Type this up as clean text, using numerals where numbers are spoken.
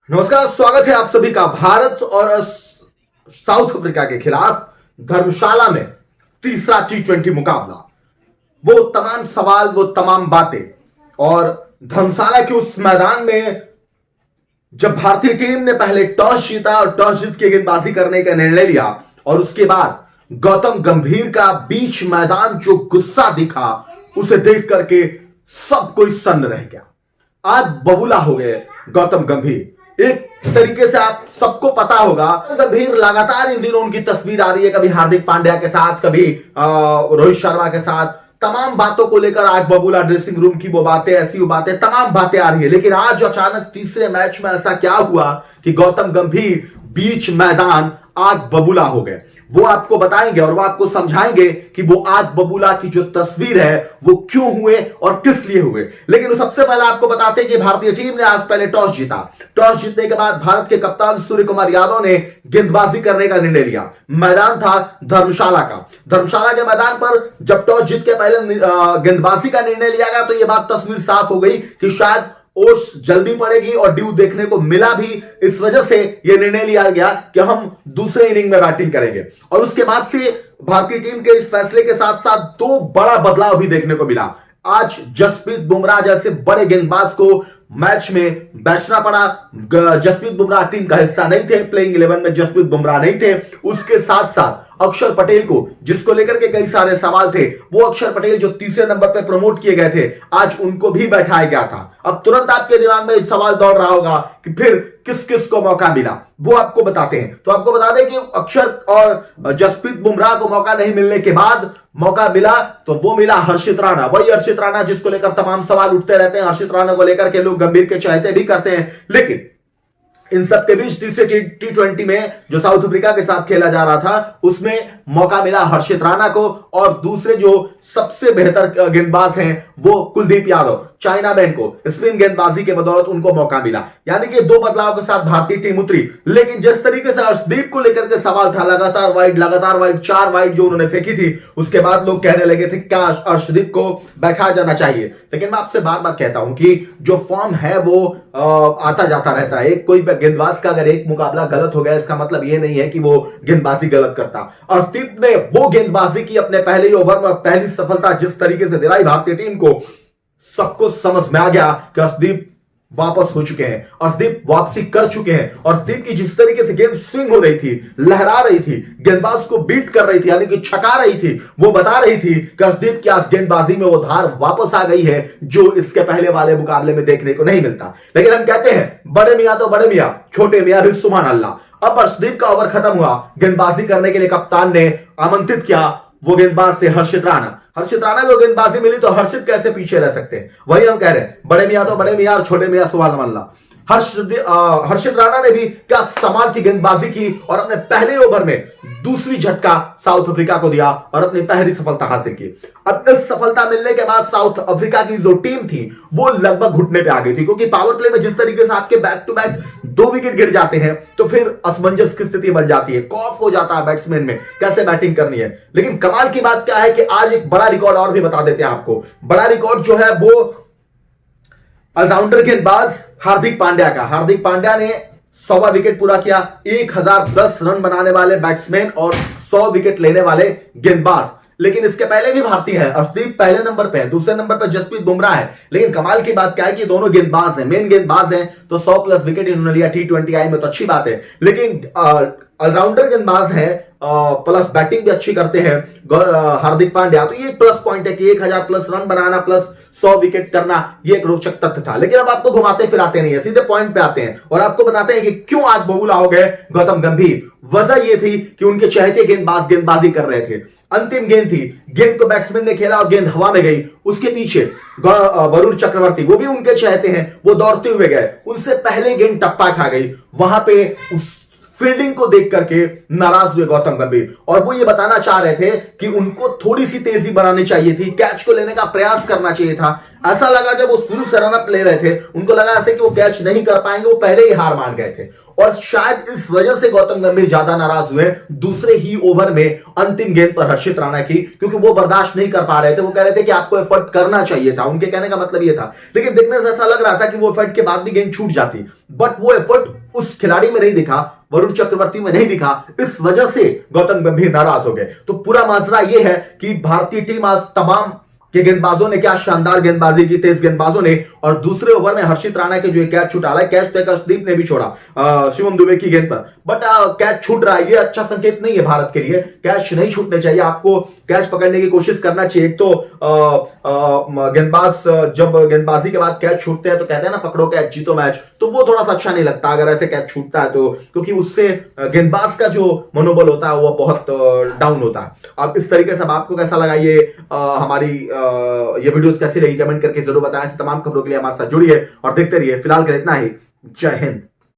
नमस्कार, स्वागत है आप सभी का। भारत और साउथ अफ्रीका के खिलाफ धर्मशाला में तीसरा T20 मुकाबला। वो तमाम सवाल, वो तमाम बातें, और धर्मशाला के उस मैदान में जब भारतीय टीम ने पहले टॉस जीता और टॉस जीत के गेंदबाजी करने का निर्णय लिया, और उसके बाद गौतम गंभीर का बीच मैदान जो गुस्सा दिखा, उसे देख करके सब कोई सन्न रह गया। आज बबूला हो गए गौतम गंभीर। एक तरीके से आप सबको पता होगा, गंभीर लगातार इन दिनों उनकी तस्वीर आ रही है, कभी हार्दिक पांड्या के साथ, कभी रोहित शर्मा के साथ। तमाम बातों को लेकर आज बबूला, ड्रेसिंग रूम की वो बातें, ऐसी वो बातें, तमाम बातें आ रही है। लेकिन आज अचानक तीसरे मैच में ऐसा क्या हुआ कि गौतम गंभीर बीच मैदान आज बबूला हो गए। वो आपको बताएंगे और वो आपको समझाएंगे कि वो आज बबूला की जो तस्वीर है वो क्यों हुए और किस लिए हुए। लेकिन सबसे पहले आपको बताते हैं कि भारतीय टीम ने आज पहले टॉस जीता। टॉस जीतने के बाद भारत के कप्तान सूर्य कुमार यादव ने गेंदबाजी करने का निर्णय लिया। मैदान था धर्मशाला का। धर्मशाला के मैदान पर जब टॉस जीत के पहले गेंदबाजी का निर्णय लिया गया तो यह बात तस्वीर साफ हो गई कि शायद ओस जल्दी पड़ेगी और ड्यू देखने को मिला भी। इस वजह से यह निर्णय लिया गया कि हम दूसरे इनिंग में बैटिंग करेंगे। और उसके बाद से भारतीय टीम के इस फैसले के साथ साथ दो बड़ा बदलाव भी देखने को मिला। आज जसप्रीत बुमराह जैसे बड़े गेंदबाज को मैच में बैठना पड़ा। जसप्रीत बुमराह टीम का हिस्सा नहीं थे, प्लेइंग 11 में जसप्रीत बुमराह नहीं थे। उसके साथ साथ अक्षर पटेल को, जिसको लेकर के कई सारे सवाल थे, वो अक्षर पटेल जो तीसरे नंबर पे प्रमोट किए गए थे, आज उनको भी बैठाया गया था। अब तुरंत आपके दिमाग में सवाल दौड़ रहा होगा कि फिर किस किस को मौका मिला, वो आपको बताते हैं। तो आपको बता दें कि अक्षर और जसप्रीत बुमराह को मौका नहीं मिलने के बाद मौका मिला तो वो मिला हर्षित राणा। वही हर्षित राणा जिसको लेकर तमाम सवाल उठते रहते हैं। हर्षित राणा को लेकर के लोग गंभीर के चाहते भी करते हैं। लेकिन इन सब के बीच तीसरे T20 में जो साउथ अफ्रीका के साथ खेला जा रहा था, उसमें मौका मिला हर्षित राणा को। और दूसरे जो सबसे बेहतर गेंदबाज हैं वो कुलदीप यादव, चाइना मैन को स्पिन गेंदबाजी के बदौलत उनको मौका मिला। यानी कि दो बदलाव के साथ भारतीय टीम उतरी। लेकिन जिस तरीके से अर्शदीप को लेकर के सवाल था, लगातार वाइड 4 वाइड जो उन्होंने फेंकी थी, उसके बाद लोग कहने लगे थे क्या अर्शदीप को बैठाया जाना चाहिए। लेकिन मैं आपसे बार बार कहता हूं कि जो फॉर्म है वो आता जाता रहता है। कोई गेंदबाज का अगर एक मुकाबला गलत हो गया, इसका मतलब ये नहीं है कि वो गेंदबाजी गलत करता। अर्शदीप ने वो गेंदबाजी की अपने पहले ही ओवर में, पहली सफलता जिस तरीके से दिलाई भारतीय टीम को, सबको समझ में आ गया कि अर्शदीप वापस हो चुके हैं, अर्शदीप वापसी कर चुके हैं। अर्शदीप की जिस तरीके से गेंद स्विंग हो रही थी, लहरा रही थी, गेंदबाज को बीट कर रही थी, यानी कि छका रही थी, वो बता रही थी कि अर्शदीप की आज गेंदबाजी में वो धार वापस आ गई है जो इसके पहले वाले मुकाबले में देखने को नहीं मिलता। लेकिन हम कहते हैं बड़े मियां तो बड़े मियां, छोटे मियां भी सुभान अल्लाह। अब अर्शदीप का ओवर खत्म हुआ, गेंदबाजी करने के लिए कप्तान ने आमंत्रित किया। वो गेंदबाज थे हर्षित राणा। हर्षित राणा को गेंदबाजी मिली तो हर्षित कैसे पीछे रह सकते हैं। वही हम कह रहे हैं, बड़े मियां तो बड़े मियां और छोटे मियां सुभान अल्लाह। हर्षित राणा ने भी क्या सवाल की गेंदबाजी की और अपने पहले ओवर में दूसरी झटका साउथ अफ्रीका को दिया और अपनी पहली सफलता हासिल की। अब इस सफलता मिलने के बाद साउथ अफ्रीका की जो टीम थी वो लगभग घुटने पे आ गई थी, क्योंकि पावर प्ले में जिस तरीके से आपके बैक टू बैक 2 विकेट गिर जाते हैं तो फिर असमंजस की स्थिति बन जाती है, कॉफ हो जाता है बैट्समैन में, कैसे बैटिंग करनी है। लेकिन कमाल की बात क्या है कि आज एक बड़ा रिकॉर्ड और भी बता देते हैं आपको। बड़ा रिकॉर्ड जो है वो ऑलराउंडर गेंदबाज हार्दिक पांड्या का। हार्दिक पांड्या ने 100वां विकेट पूरा किया। 1010 रन बनाने वाले बैट्समैन और 100 विकेट लेने वाले गेंदबाज। लेकिन इसके पहले भी भारतीय है, अर्शदीप पहले नंबर पे है, दूसरे नंबर पे जसप्रीत बुमराह है। लेकिन कमाल की बात क्या है कि दोनों गेंदबाज हैं, मेन गेंदबाज हैं, तो 100 प्लस विकेट इन्होंने लिया T20 आई में, तो अच्छी बात है। लेकिन ऑलराउंडर गेंदबाज है, प्लस बैटिंग भी अच्छी करते हैं हार्दिक पांड्या, तो ये एक प्लस पॉइंट है कि 1000 प्लस रन बनाना प्लस 100 विकेट करना, ये एक रोचक तथ्य था। लेकिन अब आपको घुमाते फिराते नहीं है, सीधे पॉइंट पे आते हैं और आपको बताते हैं कि क्यों आज बबूला हो गए गौतम गंभीर। वजह यह थी कि उनके चहेते गेंदबाज गेंदबाजी कर रहे थे। अंतिम गेंद थी, गेंद को बैट्समैन ने खेला और गेंद हवा में गई। उसके पीछे वरुण चक्रवर्ती, वो भी उनके चहेते हैं, वो दौड़ते हुए गए, उनसे पहले गेंद टप्पा खा गई। वहां पे उस फील्डिंग को देख करके नाराज हुए गौतम गंभीर, और वो ये बताना चाह रहे थे कि उनको थोड़ी सी तेजी बनानी चाहिए थी, कैच को लेने का प्रयास करना चाहिए था। ऐसा लगा जब वो शुरू से रनअप ले रहे थे, उनको लगा ऐसे कि वो कैच नहीं कर पाएंगे, वो पहले ही हार मान गए थे, और शायद इस वजह से गौतम गंभीर ज्यादा नाराज हुए दूसरे ही ओवर में अंतिम गेंद पर हर्षित राणा की, क्योंकि वो बर्दाश्त नहीं कर पा रहे थे। वो कह रहे थे कि आपको एफर्ट करना चाहिए था, उनके कहने का मतलब ये था, लेकिन देखने से ऐसा लग रहा था कि वो एफर्ट के बाद भी गेंद छूट जाती, बट वो एफर्ट उस खिलाड़ी में नहीं दिखा, वरुण चक्रवर्ती में नहीं दिखा, इस वजह से गौतम गंभीर नाराज हो गए। तो पूरा माजरा यह है कि भारतीय टीम आज तमाम के गेंदबाजों ने क्या शानदार गेंदबाजी की, तेज गेंदबाजों ने, और दूसरे ओवर में हर्षित राणा के जो कैच छूटा है, कैच तो एक अर्शदीप ने भी छोड़ा शिवम दुबे की गेंद पर, बट कैच छूट रहा है, ये अच्छा संकेत नहीं है भारत के लिए। कैच नहीं छूटने चाहिए, आपको कैच पकड़ने की कोशिश करना चाहिए। एक तो गेंदबाज जब गेंदबाजी के बाद कैच छूटते हैं तो कहते हैं ना पकड़ो कैच जीतो मैच, तो वो थोड़ा सा अच्छा नहीं लगता अगर ऐसे कैच छूटता है तो, क्योंकि उससे गेंदबाज का जो मनोबल होता है वो बहुत डाउन होता है। अब इस तरीके से आपको कैसा लगा ये हमारी ये वीडियोस कैसी लगी कमेंट करके जरूर बताएं। तमाम खबरों के लिए हमारे साथ जुड़िए और देखते रहिए। फिलहाल के लिए इतना ही। जय हिंद।